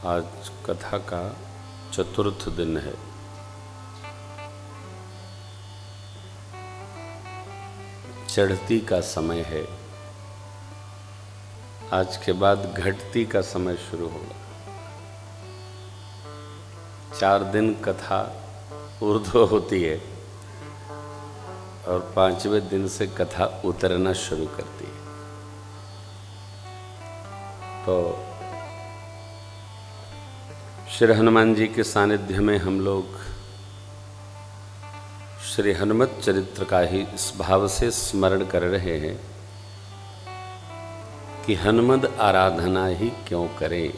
आज कथा का चतुर्थ दिन है। चढ़ती का समय है। आज के बाद घटती का समय शुरू होगा। 4 दिन कथा ऊर्ध्व होती है और 5वें दिन से कथा उतरना शुरू करती है। तो श्री हनुमान जी के सानिध्य में हम लोग श्री हनुमत चरित्र का ही इस भाव से स्मरण कर रहे हैं कि हनुमद आराधना ही क्यों करें।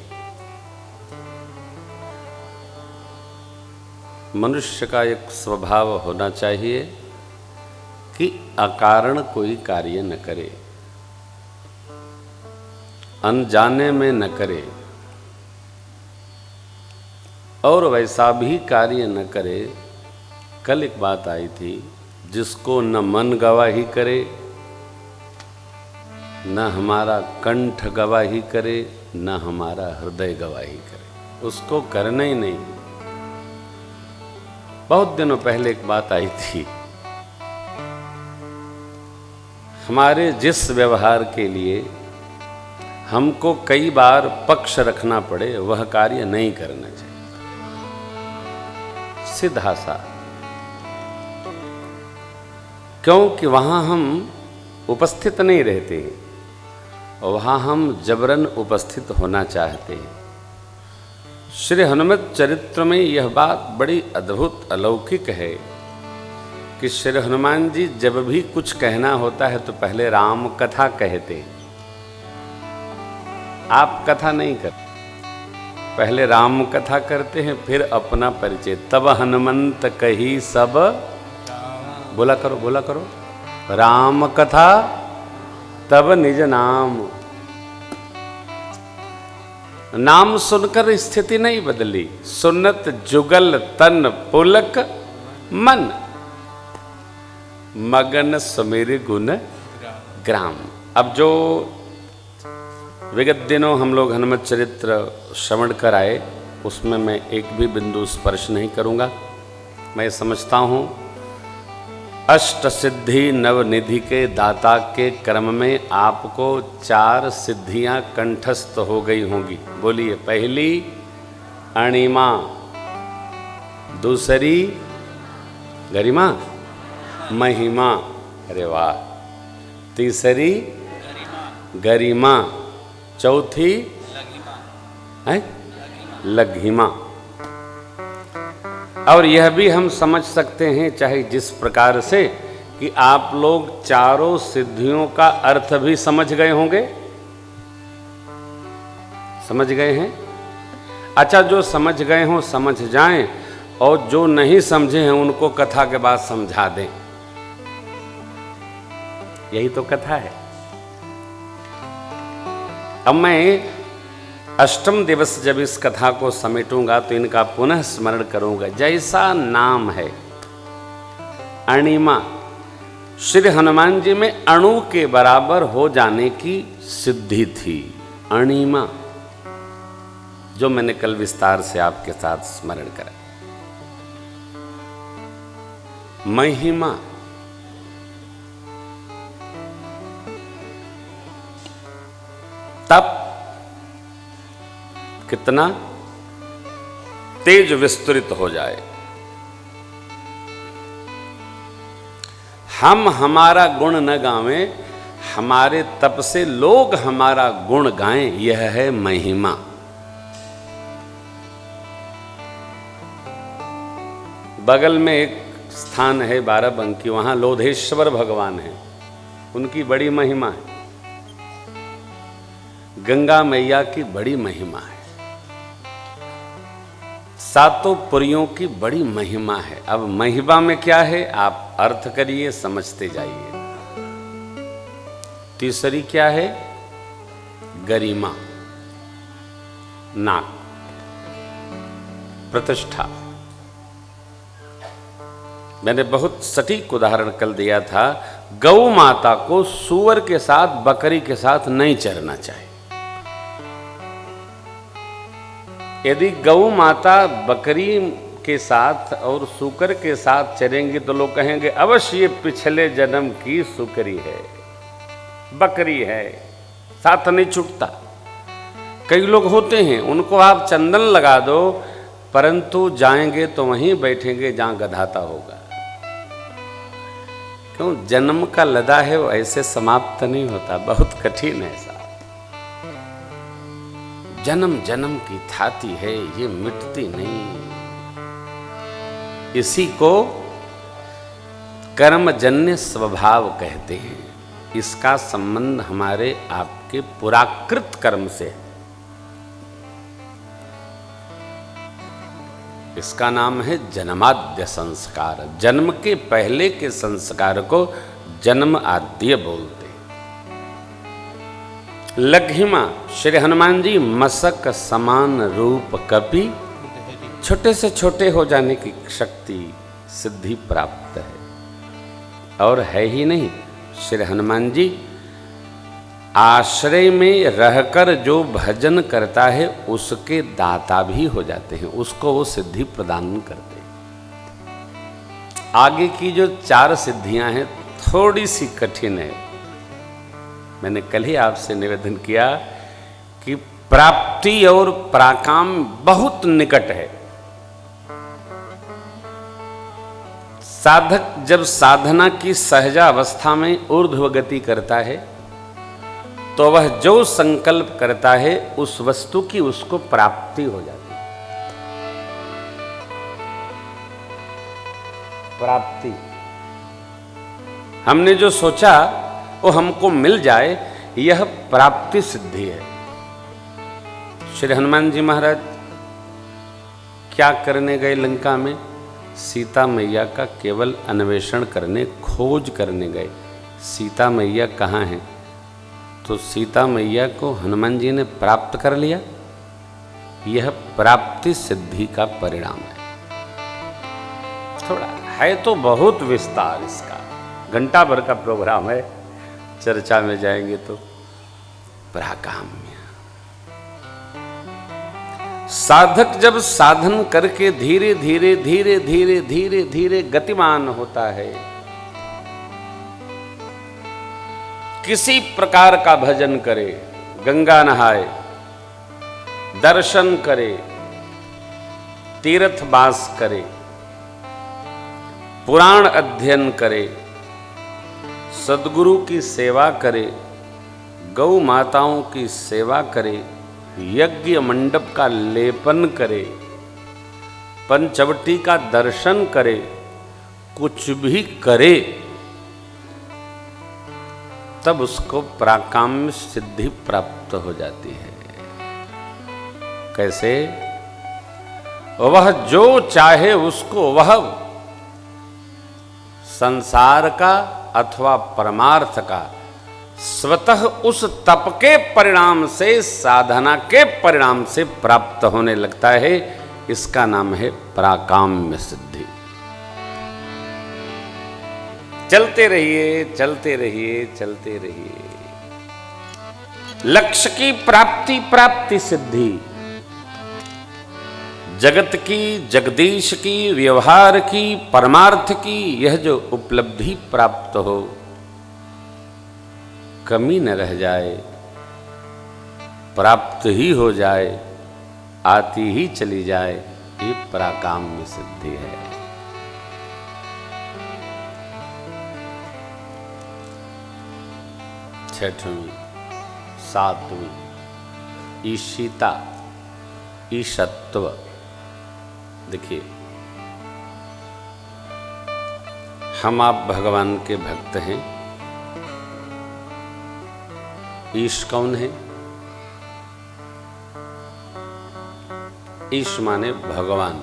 मनुष्य का एक स्वभाव होना चाहिए कि अकारण कोई कार्य न करे, अनजाने में न करे, और वैसा भी कार्य न करे। कल एक बात आई थी, जिसको न मन गवाही करे, न हमारा कंठ गवाही करे, न हमारा हृदय गवाही करे, उसको करना ही नहीं। बहुत दिनों पहले एक बात आई थी, हमारे जिस व्यवहार के लिए हमको कई बार पक्ष रखना पड़े, वह कार्य नहीं करना चाहिए। सीधा सा, क्योंकि वहां हम उपस्थित नहीं रहते हैं, वहां हम जबरन उपस्थित होना चाहते हैं। श्री हनुमत चरित्र में यह बात बड़ी अद्भुत अलौकिक है कि श्री हनुमान जी जब भी कुछ कहना होता है तो पहले राम कथा कहते। आप कथा नहीं करते, पहले राम कथा करते हैं, फिर अपना परिचय। तब हनुमंत कही सब, बोला करो, राम कथा तब निज नाम। नाम सुनकर स्थिति नहीं बदली, सुनत जुगल तन पुलक मन, मगन सुमेर गुण ग्राम। अब जो विगत दिनों हम लोग हनुमत चरित्र श्रवण कर आए, उसमें मैं एक भी बिंदु स्पर्श नहीं करूंगा। मैं समझता हूं अष्ट सिद्धि नवनिधि के दाता के क्रम में आपको 4 सिद्धियां कंठस्थ हो गई होंगी। बोलिए, पहली अणिमा, दूसरी गरिमा महिमा, अरे वाह, तीसरी गरिमा, चौथी लघिमा। और यह भी हम समझ सकते हैं, चाहे जिस प्रकार से, कि आप लोग चारों सिद्धियों का अर्थ भी समझ गए होंगे। समझ गए हैं? अच्छा, जो समझ गए हों समझ जाएं, और जो नहीं समझे हैं उनको कथा के बाद समझा दें। यही तो कथा है। अब मैं अष्टम दिवस जब इस कथा को समेटूंगा तो इनका पुनः स्मरण करूंगा। जैसा नाम है अणिमा, श्री हनुमान जी में अणु के बराबर हो जाने की सिद्धि थी। अणिमा, जो मैंने कल विस्तार से आपके साथ स्मरण करा। महिमा, तप, कितना तेज विस्तृत हो जाए। हम हमारा गुण न गावें, हमारे तप से लोग हमारा गुण गाएं, यह है महिमा। बगल में एक स्थान है बाराबंकी, वहां लोधेश्वर भगवान है, उनकी बड़ी महिमा है। गंगा मैया की बड़ी महिमा है, सातों पुरियों की बड़ी महिमा है। अब महिमा में क्या है, आप अर्थ करिए, समझते जाइए। तीसरी क्या है, गरिमा, नाक, प्रतिष्ठा। मैंने बहुत सटीक उदाहरण कल दिया था, गौ माता को सूअर के साथ, बकरी के साथ नहीं चरना चाहिए। यदि गौ माता बकरी के साथ और सूकर के साथ चरेंगी तो लोग कहेंगे अवश्य ये पिछले जन्म की सुकरी है, बकरी है, साथ नहीं छूटता। कई लोग होते हैं, उनको आप चंदन लगा दो, परंतु जाएंगे तो वहीं बैठेंगे जहां गधाता होगा। क्यों? जन्म का लदा है वो ऐसे समाप्त नहीं होता, बहुत कठिन है साहब। जन्म जन्म की थाती है, ये मिटती नहीं। इसी को कर्मजन्य स्वभाव कहते हैं। इसका संबंध हमारे आपके पुराकृत कर्म से है। इसका नाम है जन्माद्य संस्कार। जन्म के पहले के संस्कार को जन्म आद्य बोलते। लघिमा श्री हनुमान जी मसक समान रूप कपि, छोटे से छोटे हो जाने की शक्ति सिद्धि प्राप्त है। और है ही नहीं, श्री हनुमान जी आश्रय में रहकर जो भजन करता है उसके दाता भी हो जाते हैं, उसको वो सिद्धि प्रदान करते हैं। आगे की जो 4 सिद्धियां हैं थोड़ी सी कठिन है। मैंने कल ही आपसे निवेदन किया कि प्राप्ति और पराकाम बहुत निकट है। साधक जब साधना की सहजा अवस्था में ऊर्ध्व गति करता है तो वह जो संकल्प करता है उस वस्तु की उसको प्राप्ति हो जाती है। प्राप्ति, हमने जो सोचा वो हमको मिल जाए, यह प्राप्ति सिद्धि है। श्री हनुमान जी महाराज क्या करने गए लंका में? सीता मैया का केवल अन्वेषण करने, खोज करने गए। सीता मैया कहाँ हैं? तो सीता मैया को हनुमान जी ने प्राप्त कर लिया। यह प्राप्ति सिद्धि का परिणाम है। थोड़ा है तो बहुत विस्तार इसका, घंटा भर का प्रोग्राम है, चर्चा में जाएंगे तो। पराकाम्य साधक जब साधन करके धीरे धीरे धीरे धीरे धीरे धीरे गतिमान होता है, किसी प्रकार का भजन करे, गंगा नहाए, दर्शन करे, तीर्थ वास करे, पुराण अध्ययन करे, सद्गुरु की सेवा करे, गौ माताओं की सेवा करे, यज्ञ मंडप का लेपन करे, पंचवटी का दर्शन करे, कुछ भी करे, तब उसको पराकाम्य सिद्धि प्राप्त हो जाती है। कैसे? वह जो चाहे उसको, वह संसार का अथवा परमार्थ का स्वतः उस तप के परिणाम से, साधना के परिणाम से प्राप्त होने लगता है। इसका नाम है पराकाम्य सिद्धि। चलते रहिए, चलते रहिए, चलते रहिए। लक्ष्य की प्राप्ति, प्राप्ति सिद्धि, जगत की, जगदीश की, व्यवहार की, परमार्थ की यह जो उपलब्धि प्राप्त हो, कमी न रह जाए, प्राप्त ही हो जाए, आती ही चली जाए, ये पराकाम्य सिद्धि है। छठवीं, सातवीं, ईशिता, ईशत्व। देखिए, हम आप भगवान के भक्त हैं। ईश कौन है? ईश माने भगवान।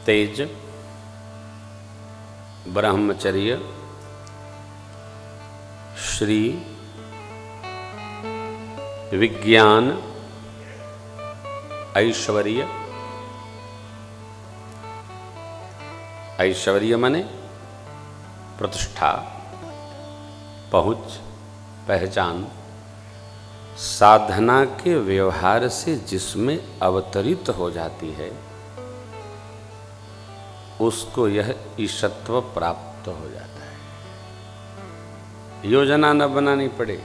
तेज, ब्रह्मचर्य, श्री, विज्ञान, ऐश्वर्य, ऐश्वर्य माने प्रतिष्ठा, पहुंच, पहचान, साधना के व्यवहार से जिसमें अवतरित हो जाती है उसको यह ईशत्व प्राप्त हो जाता है। योजना न बनानी पड़े,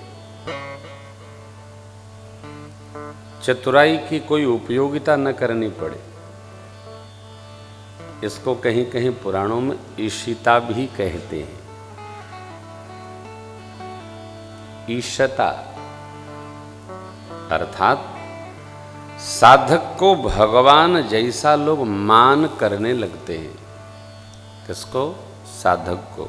चतुराई की कोई उपयोगिता न करनी पड़े। इसको कहीं कहीं पुराणों में ईशिता भी कहते हैं। ईशता अर्थात साधक को भगवान जैसा लोग मान करने लगते हैं। किसको? साधक को।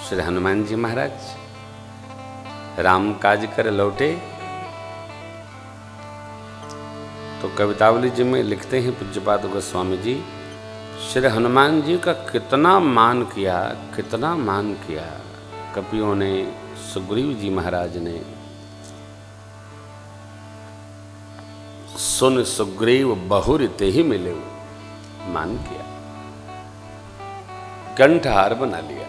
श्री हनुमान जी महाराज राम काज कर लौटे तो कवितावली जी में लिखते हैं पूज्यपाद गोस्वामी जी, श्री हनुमान जी का कितना मान किया, कितना मान किया। कपियों ने, सुग्रीव जी महाराज ने, सुन सुग्रीव बहुर ते ही मिले, मान किया, कंठहार बना लिया,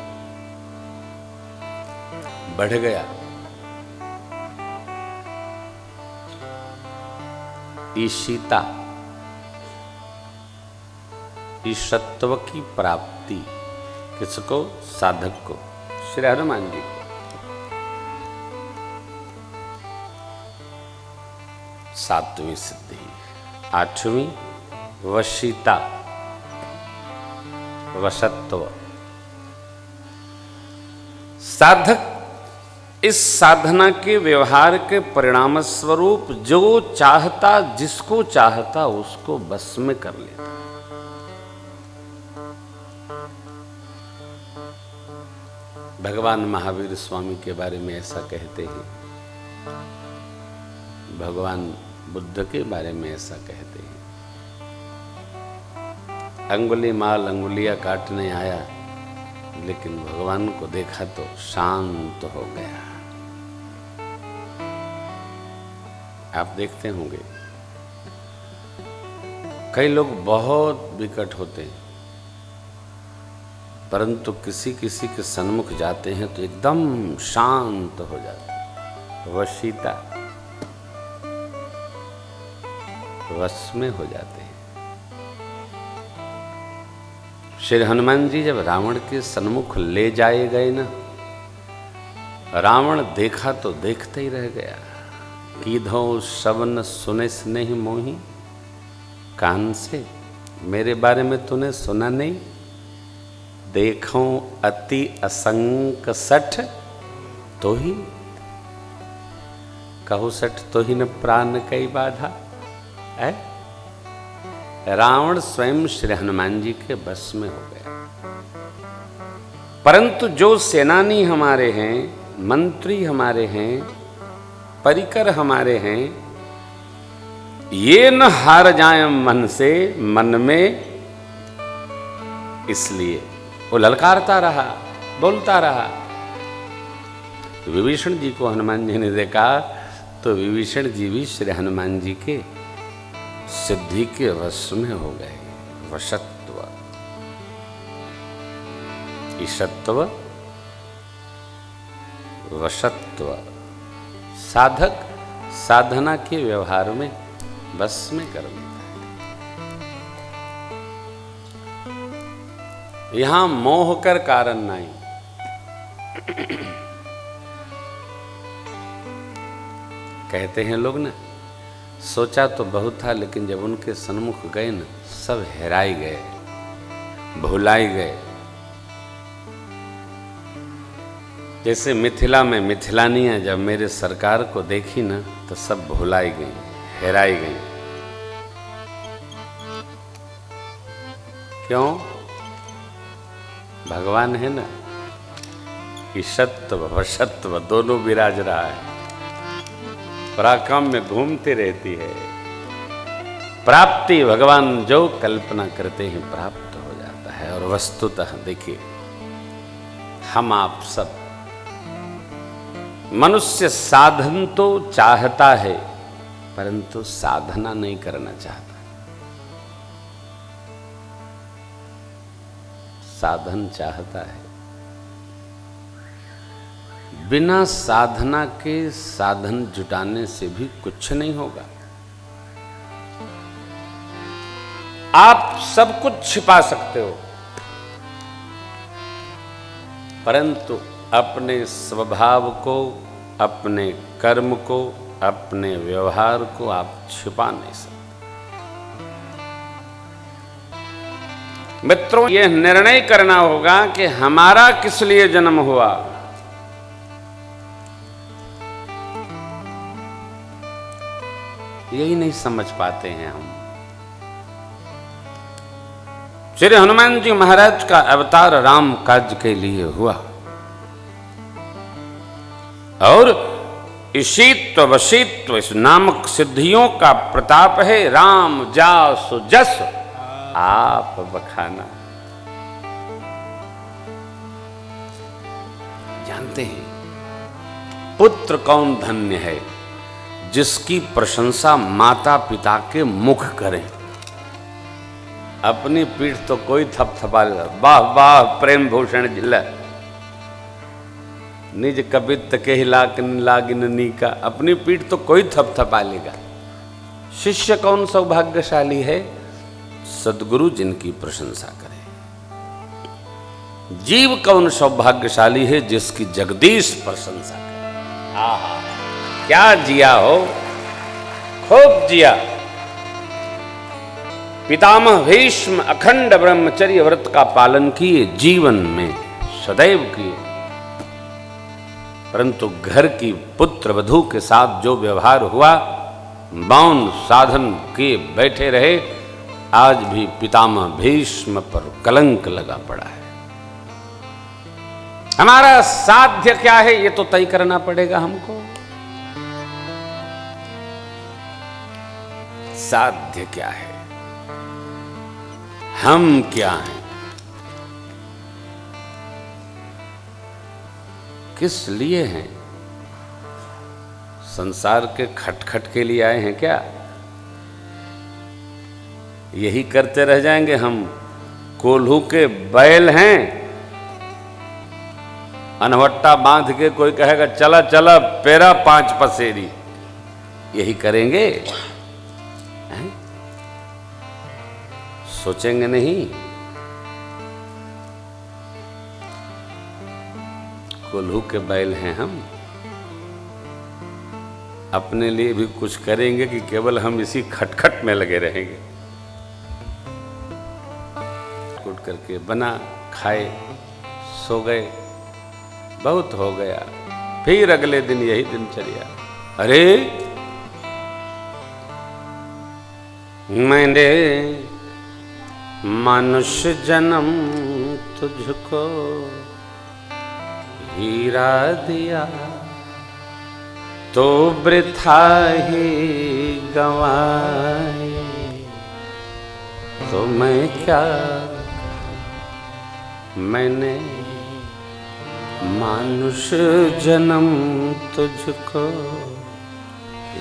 बढ़ गया। ईशिता, ईशत्व की प्राप्ति किसको? साधक को, श्री हनुमान जी को। सातवीं सिद्धि। आठवीं वशीता, वशत्व। साधक इस साधना के व्यवहार के परिणाम स्वरूप जो चाहता, जिसको चाहता उसको बस में कर लेता। भगवान महावीर स्वामी के बारे में ऐसा कहते हैं, भगवान बुद्ध के बारे में ऐसा कहते हैं। अंगुली माल अंगुलियां काटने आया, लेकिन भगवान को देखा तो शांत हो गया। आप देखते होंगे कई लोग बहुत विकट होते हैं, परंतु किसी किसी के सन्मुख जाते हैं तो एकदम शांत हो जाते हैं। वशीता, वश में हो जाते हैं। श्री हनुमान जी जब रावण के सन्मुख ले जाए गए ना, रावण देखा तो देखते ही रह गया। कीधो शवन सुने स्नेह मोही, कान से मेरे बारे में तूने सुना नहीं। देखो अति असंक सठ तो ही, कहो सठ तो ही न प्राण कई बाधा है। रावण स्वयं श्री हनुमान जी के बस में हो गया। परंतु जो सेनानी हमारे हैं, मंत्री हमारे हैं, परिकर हमारे हैं, ये न हार जाए मन से, मन में, इसलिए वो ललकारता रहा, बोलता रहा। विभीषण जी को हनुमान जी ने देखा तो विभीषण जी भी श्री हनुमान जी के सिद्धि के वश में हो गए। वशत्व, ईशत्व, वशत्व। साधक साधना के व्यवहार में बस में कर लेता है। यहां मोह कर कारण नहीं। कहते हैं लोग ना, सोचा तो बहुत था लेकिन जब उनके सन्मुख गए ना, सब हेराई गए, भुलाई गए। जैसे मिथिला में मिथिलानियां जब मेरे सरकार को देखी ना तो सब भुलाई गई, हेराई गई। क्यों? भगवान है ना, ईशत्व वशत्व दोनों विराज रहा है। पराक्रम में घूमती रहती है। प्राप्ति भगवान जो कल्पना करते हैं प्राप्त हो जाता है। और वस्तुतः देखिए, हम आप सब मनुष्य साधन तो चाहता है परंतु साधना नहीं करना चाहता। साधन चाहता है, बिना साधना के साधन जुटाने से भी कुछ नहीं होगा। आप सब कुछ छिपा सकते हो परंतु अपने स्वभाव को, अपने कर्म को, अपने व्यवहार को आप छिपा नहीं सकते। मित्रों, यह निर्णय करना होगा कि हमारा किस लिए जन्म हुआ। यही नहीं समझ पाते हैं हम। श्री हनुमान जी महाराज का अवतार राम काज के लिए हुआ और ईशित्व वशित्व इस नामक सिद्धियों का प्रताप है। राम जासु जस आप बखाना। जानते हैं पुत्र कौन धन्य है जिसकी प्रशंसा माता पिता के मुख करें। अपनी पीठ तो कोई थपथपा ले, वाह वाह प्रेम भूषण जिला निज कबित के लागिन नीका। अपनी पीठ तो कोई थपथपा लेगा। शिष्य कौन सौभाग्यशाली है? सद्गुरु जिनकी प्रशंसा करे। जीव कौन सौभाग्यशाली है? जिसकी जगदीश प्रशंसा करे। आहा, क्या जिया हो, खूब जिया। पितामह भीष्म अखंड ब्रह्मचर्य व्रत का पालन किए, जीवन में सदैव किए, परंतु घर की पुत्र वधू के साथ जो व्यवहार हुआ, मौन साधन किए बैठे रहे। आज भी पितामह भीष्म पर कलंक लगा पड़ा है। हमारा साध्य क्या है ये तो तय करना पड़ेगा हमको। साध्य क्या है, हम क्या हैं, किस लिए हैं? संसार के खटखट के लिए आए हैं क्या? यही करते रह जाएंगे हम? कोल्हू के बैल हैं, अनवट्टा बांध के कोई कहेगा चला चला पेरा 5 पसेरी, यही करेंगे? सोचेंगे नहीं? कोल्हू के बैल हैं हम। अपने लिए भी कुछ करेंगे कि केवल हम इसी खटखट में लगे रहेंगे? कूट करके बना, खाए, सो गए, बहुत हो गया। फिर अगले दिन यही दिनचर्या। अरे मैंने मनुष्य जन्म तुझको हीरा दिया तो वृथा ही गंवाए, तो मैं क्या, मैंने मनुष्य जन्म तुझको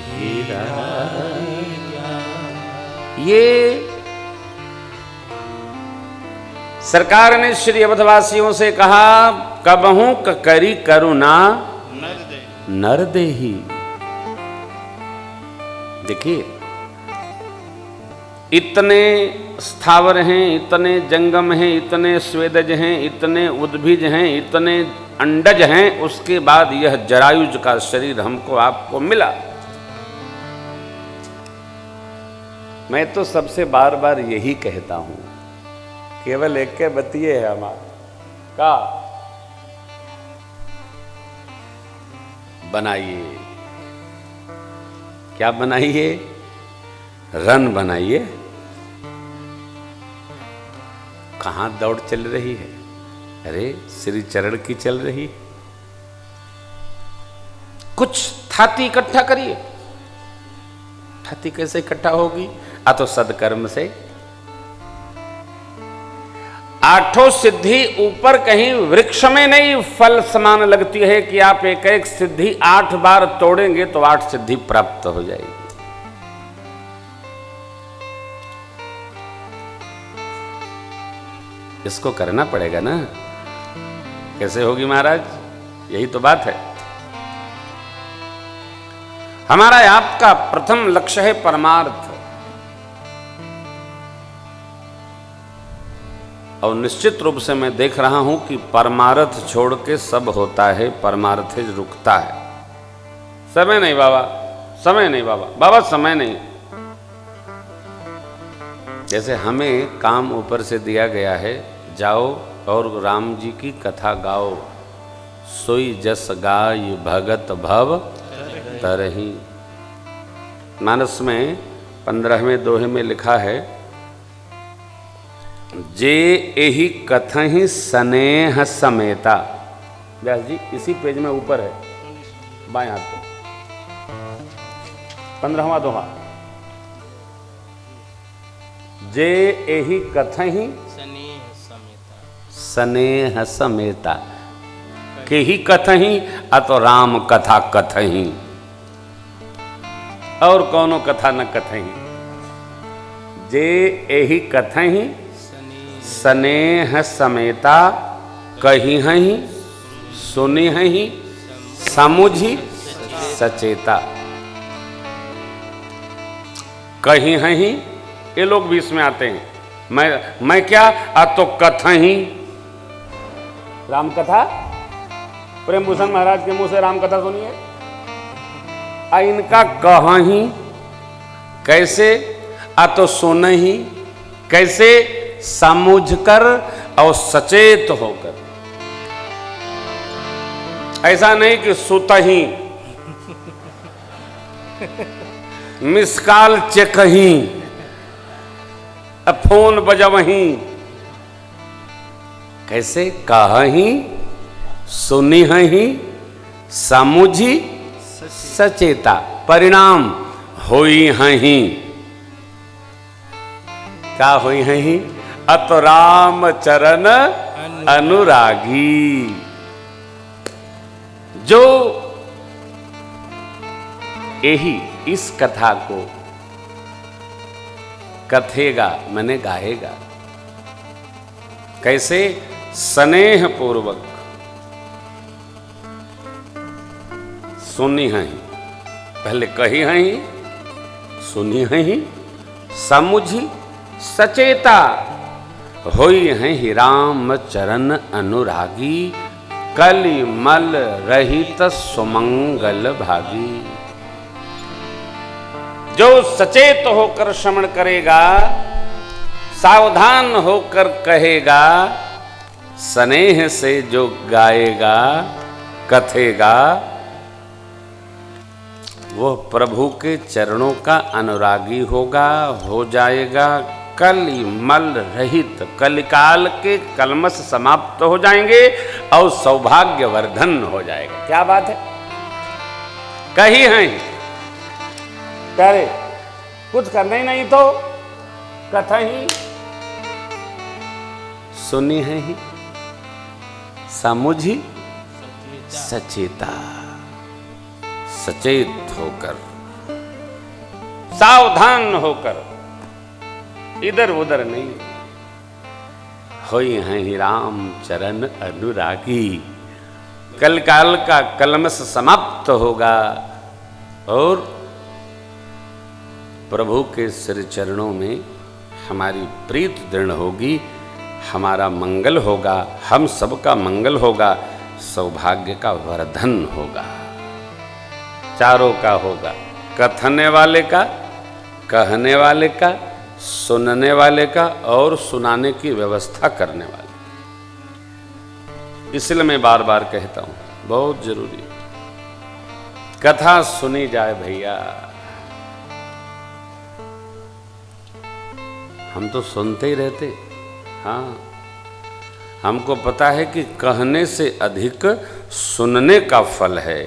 हीरा। ये सरकार ने श्री अवधवासियों से कहा, कबहू करी करुणा नर देही। देखिए, इतने स्थावर हैं, इतने जंगम हैं, इतने स्वेदज हैं, इतने उद्भिज हैं, इतने अंडज हैं, उसके बाद यह जरायुज का शरीर हमको आपको मिला। मैं तो सबसे बार बार यही कहता हूं, केवल एक के बतिए है हमारा का बनाइए। क्या बनाइए? रन बनाइए। कहां दौड़ चल रही है? अरे श्री चरण की चल रही। कुछ थाती इकट्ठा करिए। थाती कैसे इकट्ठा होगी? तो सदकर्म से। आठों सिद्धि ऊपर कहीं वृक्ष में नहीं फल समान लगती है कि आप एक एक सिद्धि 8 बार तोड़ेंगे तो 8 सिद्धि प्राप्त हो जाएगी। इसको करना पड़ेगा ना। कैसे होगी महाराज? यही तो बात है। हमारा आपका प्रथम लक्ष्य है परमार्थ, और निश्चित रूप से मैं देख रहा हूं कि परमार्थ छोड़ के सब होता है, परमार्थ रुकता है। समय नहीं बाबा, समय नहीं बाबा, बाबा समय नहीं। जैसे हमें काम ऊपर से दिया गया है, जाओ और राम जी की कथा गाओ, सोई जस गाय भगत भव तरही। मानस में 15वें दोहे में लिखा है, जे एही कथहि स्नेह समेता। व्यास जी इसी पेज में ऊपर है, बाएं हाथ पे 15वां दोहा। जे एही कथहि स्नेह समेता, के ही कथहि अतो राम कथा कथहि, और कौनो कथा न कथहि। जे एही कथहि स्नेह समेता, कही हहीं सुनी हहीं समुझी सचेता। कही हहीं, ये लोग भी इसमें आते हैं। मैं क्या तो कथहि, राम कथा। प्रेम भूषण महाराज के मुंह से राम कथा सुनिए। इनका कहीं कैसे, तो सुनहि कैसे, समझकर और सचेत होकर। ऐसा नहीं कि सुतही, मिसकाल चेकही, फोन बजवही। कैसे? कही सुनी हही समुझी सचेता, परिणाम होई हही। क्या होई हही? अत राम चरण अनुरागी। जो यही इस कथा को कथेगा, मैंने गाएगा, कैसे? स्नेह पूर्वक सुनी हहीं, पहले कही हहीं, सुनी हहीं, समुझी सचेता, होई हैं राम चरण अनुरागी, कलि मल रहित सुमंगल भागी। जो सचेत होकर श्रवण करेगा, सावधान होकर कहेगा, स्नेह से जो गाएगा कथेगा, वो प्रभु के चरणों का अनुरागी होगा, हो जाएगा कलिमल रहित। कलिकाल के कलमश समाप्त हो जाएंगे और सौभाग्यवर्धन हो जाएगा। क्या बात है? कही हैं करे, कुछ करना ही नहीं तो कथा ही सुनी है ही, समुझी सचेता, सचेत होकर, सावधान होकर, इधर उधर नहीं। होई हैं राम चरण अनुरागी, कल काल का कलमश समाप्त होगा और प्रभु के श्री चरणों में हमारी प्रीत दृढ़ होगी, हमारा मंगल होगा, हम सबका मंगल होगा, सौभाग्य का वर्धन होगा, चारों का होगा, कथने वाले का, कहने वाले का, सुनने वाले का और सुनाने की व्यवस्था करने वाले। इसलिए मैं बार बार कहता हूं, बहुत जरूरी कथा सुनी जाए भैया। हम तो सुनते ही रहते, हाँ, हमको पता है कि कहने से अधिक सुनने का फल है।